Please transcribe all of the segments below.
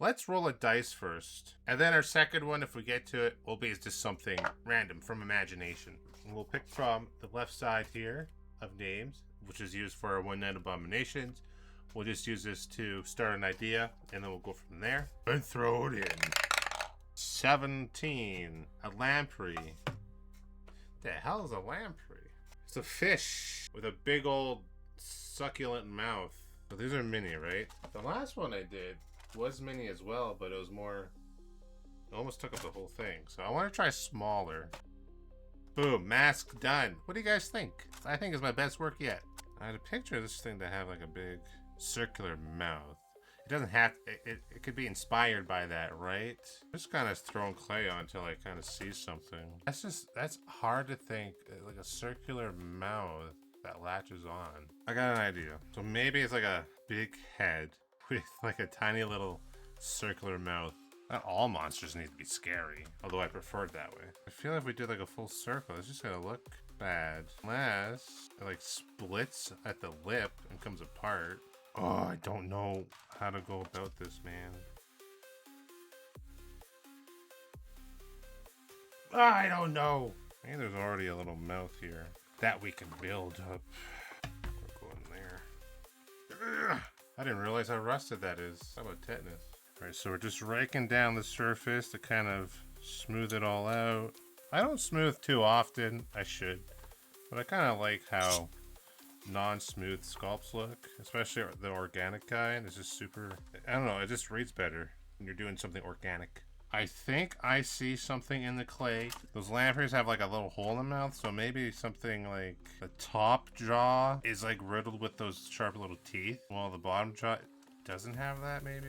Let's roll a dice first. And then our second one, if we get to it, will be just something random from imagination. And we'll pick from the left side here of names, which is used for our one night abominations. We'll just use this to start an idea, and then we'll go from there. And throw it in. 17. A lamprey. The hell is a lamprey? It's a fish with a big old succulent mouth. So these are mini, right? The last one I did was mini as well, but it was more... It almost took up the whole thing. So I want to try smaller. Boom. Mask done. What do you guys think? I think it's my best work yet. I had a picture of this thing to have like a big circular mouth. It doesn't have... It could be inspired by that, right? Just kind of throwing clay on until I kind of see something. That's hard to think. Like a circular mouth that latches on. I got an idea. So maybe it's like a big head with like a tiny little circular mouth. Not all monsters need to be scary, although I prefer it that way. I feel like if we did like a full circle, it's just gonna look bad. Unless it like splits at the lip and comes apart. Oh, I don't know how to go about this, man. I don't know. Maybe there's already a little mouth here that we can build up. We'll go in there. Ugh. I didn't realize how rusted that is. How about tetanus? Alright, so we're just raking down the surface to kind of smooth it all out. I don't smooth too often. I should. But I kind of like how non-smooth sculpts look. Especially the organic kind. It's just super... I don't know, it just reads better when you're doing something organic. I think I see something in the clay. Those lampreys have like a little hole in the mouth, so maybe something like the top jaw is like riddled with those sharp little teeth, while the bottom jaw doesn't have that, maybe?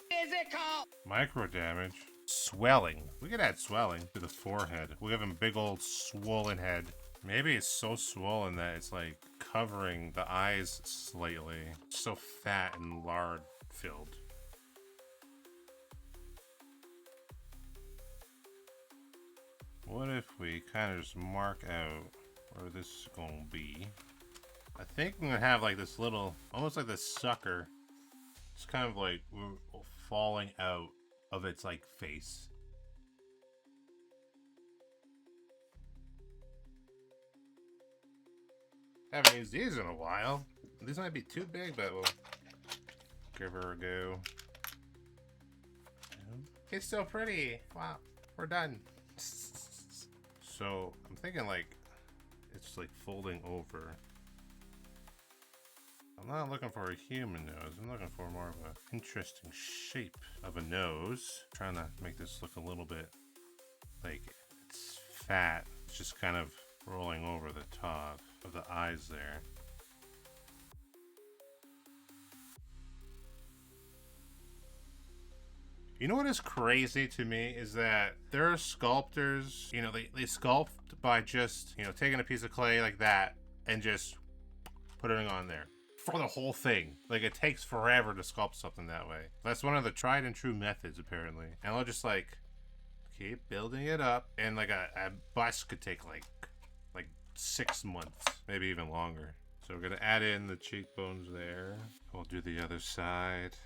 Physical! Micro damage. Swelling. We could add swelling to the forehead. We have a big old swollen head. Maybe it's so swollen that it's like covering the eyes slightly. So fat and lard filled. What if we kind of just mark out where this is gonna be? I think I'm gonna have like this little, almost like this sucker. It's kind of like falling out of its like face. Haven't used these in a while. These might be too big, but we'll give her a go. It's still pretty. Wow, we're done. So I'm thinking like it's like folding over. I'm not looking for a human nose. I'm looking for more of an interesting shape of a nose. I'm trying to make this look a little bit like it's fat. It's just kind of rolling over the top of the eyes there. You know what is crazy to me is that there are sculptors, you know, they sculpt by just, you know, taking a piece of clay like that and just putting it on there for the whole thing. Like, it takes forever to sculpt something that way. That's one of the tried and true methods, apparently. And they'll just, like, keep building it up. And, like, a bust could take, like 6 months, maybe even longer. So we're going to add in the cheekbones there. We'll do the other side.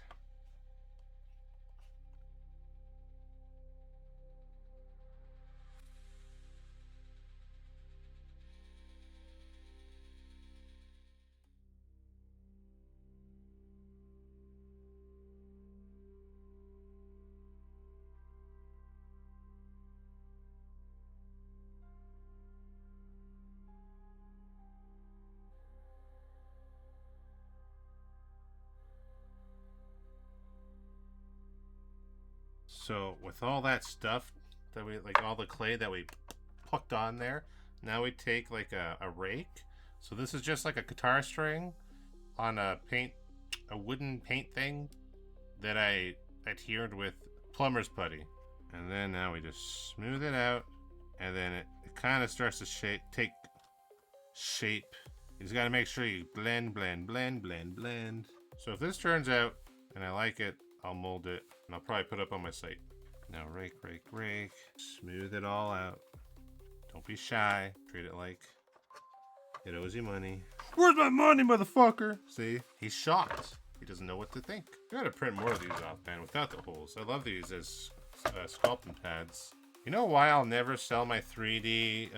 So with all that stuff that we, like all the clay that we hooked on there, now we take like a rake. So this is just like a guitar string on a wooden paint thing that I adhered with plumber's putty. And then now we just smooth it out, and then it kind of starts to take shape. You just got to make sure you blend. So if this turns out and I like it, I'll mold it and I'll probably put it up on my site. Now rake. Smooth it all out. Don't be shy. Treat it like it owes you money. Where's my money, motherfucker? See? He's shocked. He doesn't know what to think. I gotta print more of these off, man, without the holes. I love these as sculpting pads. You know why I'll never sell my 3D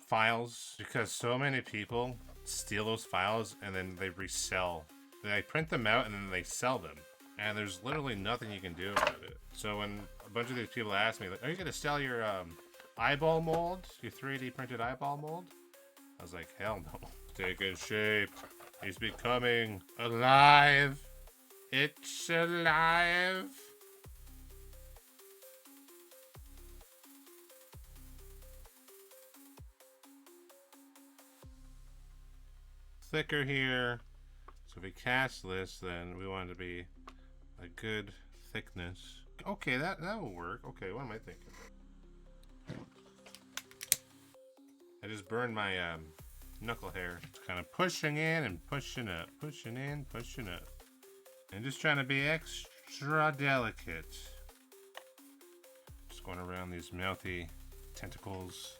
files? Because so many people steal those files and then they resell. They print them out and then they sell them. And there's literally nothing you can do about it. So when a bunch of these people ask me, like, are you gonna sell your eyeball mold? Your 3D printed eyeball mold? I was like, hell no. Taking shape. He's becoming alive. It's alive. Thicker here. So if we cast this, then we want it to be a good thickness. Okay, that will work. Okay, what am I thinking? I just burned my knuckle hair. Just kind of pushing in and pushing up, pushing in, pushing up, and just trying to be extra delicate. Just going around these mouthy tentacles.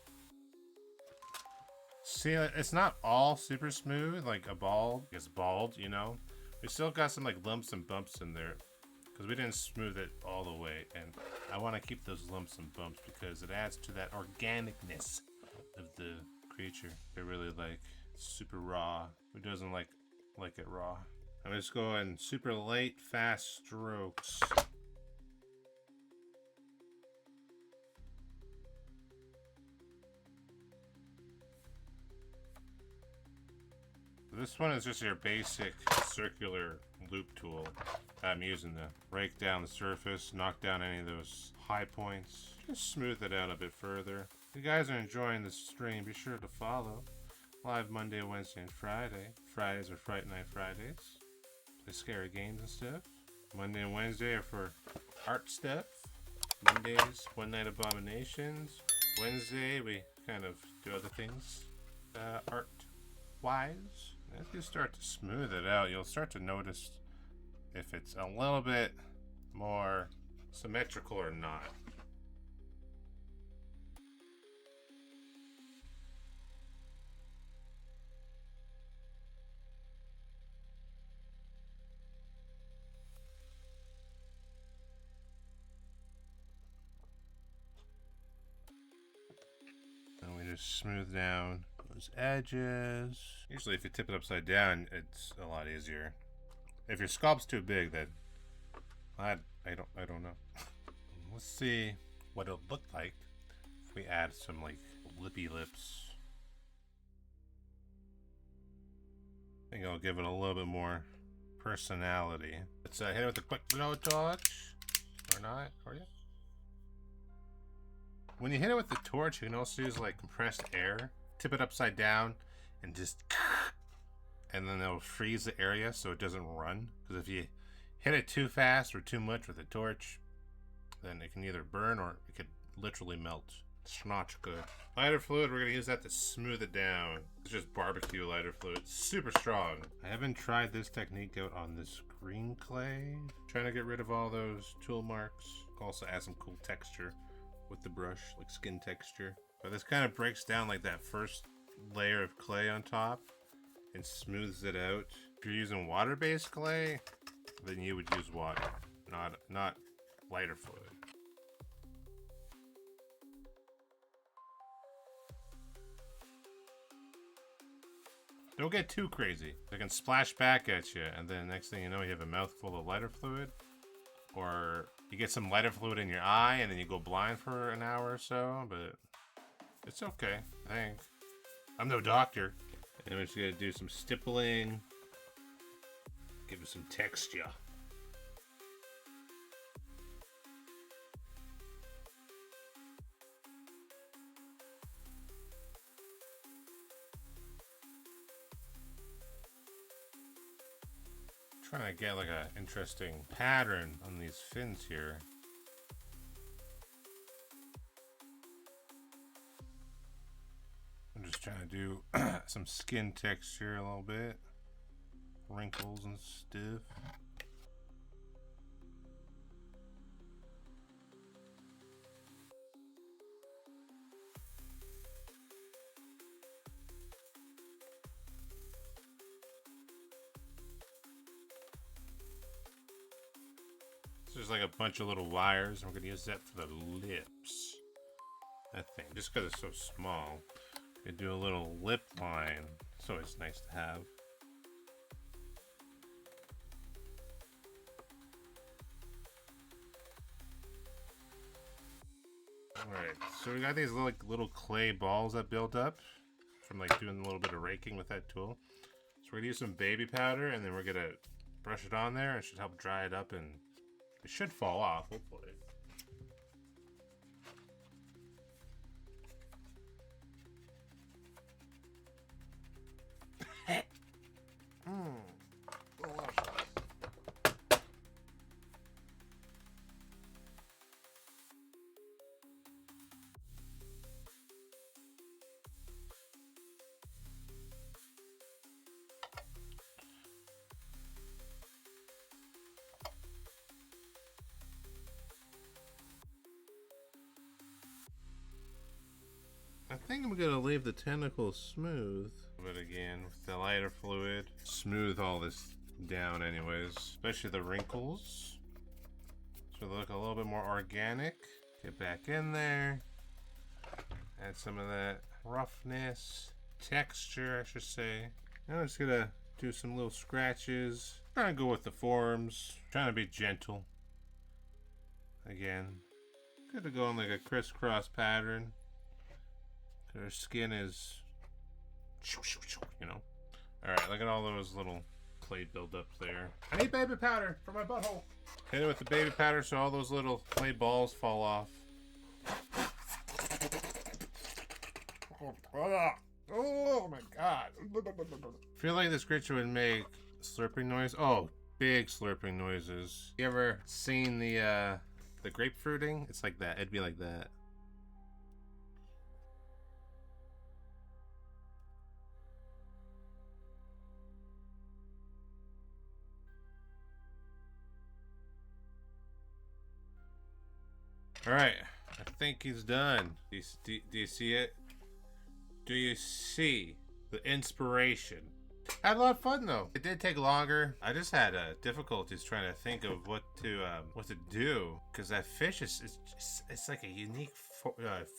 See, it's not all super smooth, like a ball is bald, you know? We still got some like lumps and bumps in there because we didn't smooth it all the way, and I want to keep those lumps and bumps because it adds to that organicness of the creature. They're really like super raw. Who doesn't like it raw? I'm just going super light, fast strokes. This one is just your basic circular loop tool I'm using to break down the surface, knock down any of those high points, just smooth it out a bit further. If you guys are enjoying this stream, be sure to follow. Live Monday, Wednesday, and Friday. Fridays are Fright Night Fridays. Play scary games and stuff. Monday and Wednesday are for art stuff. Mondays, One Night Abominations. Wednesday, we kind of do other things art-wise. As you start to smooth it out, you'll start to notice if it's a little bit more symmetrical or not. And we just smooth down those edges. Usually if you tip it upside down, it's a lot easier. If your sculpt's too big, then I don't know. Let's see what it'll look like if we add some like lippy lips. I think I'll give it a little bit more personality. Let's hit it with a quick blowtorch. Or not, or yeah. When you hit it with the torch, you can also use like compressed air. Tip it upside down and just, and then it'll freeze the area so it doesn't run. Because if you hit it too fast or too much with a torch, then it can either burn or it could literally melt. It's not good. Lighter fluid, we're gonna use that to smooth it down. It's just barbecue lighter fluid. It's super strong. I haven't tried this technique out on this green clay. Trying to get rid of all those tool marks. Also add some cool texture with the brush, like skin texture. But this kind of breaks down like that first layer of clay on top and smooths it out. If you're using water-based clay, then you would use water, not lighter fluid. Don't get too crazy. They can splash back at you, and then next thing you know, you have a mouthful of lighter fluid, or you get some lighter fluid in your eye, and then you go blind for an hour or so. But it's okay, I think. I'm no doctor. And we're just gonna do some stippling, give it some texture. Trying to get like an interesting pattern on these fins here. I'm just trying to do some skin texture a little bit, wrinkles and stuff. there's like a bunch of little wires, and we're gonna use that for the lips. That thing, just because it's so small. We do a little lip line. It's always nice to have. Alright, so we got these little clay balls that built up from like doing a little bit of raking with that tool. So we're gonna use some baby powder, and then we're gonna brush it on there. It should help dry it up, and it should fall off, hopefully. I think I'm gonna leave the tentacles smooth. But again, with the lighter fluid, smooth all this down anyways. Especially the wrinkles. So they look a little bit more organic. Get back in there. Add some of that roughness. Texture, I should say. Now I'm just gonna do some little scratches. Trying to go with the forms. Trying to be gentle. Again. Good to go in like a crisscross pattern. Her skin is, you know. Alright, look at all those little clay buildups there. I need baby powder for my butthole. Hit it with the baby powder so all those little clay balls fall off. Oh my god. I feel like this creature would make slurping noise. Oh, big slurping noises. You ever seen the grapefruiting? It's like that. It'd be like that. Alright, I think he's done. Do you see it? Do you see the inspiration? I had a lot of fun though. It did take longer. I just had difficulties trying to think of what to do, because that fish is it's like a unique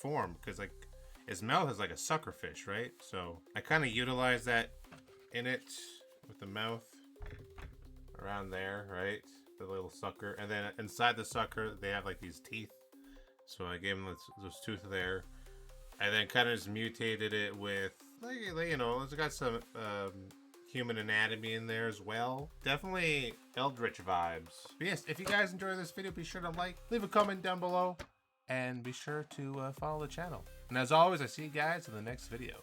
form, because like his mouth is like a sucker fish, right? So I kind of utilized that in it with the mouth around there, right? The little sucker, and then inside the sucker they have like these teeth. So I gave him those tooth there. I then kind of just mutated it with, like, you know, it's got some human anatomy in there as well. Definitely Eldritch vibes. But yes, if you guys enjoyed this video, be sure to like, leave a comment down below, and be sure to follow the channel. And as always, I see you guys in the next video.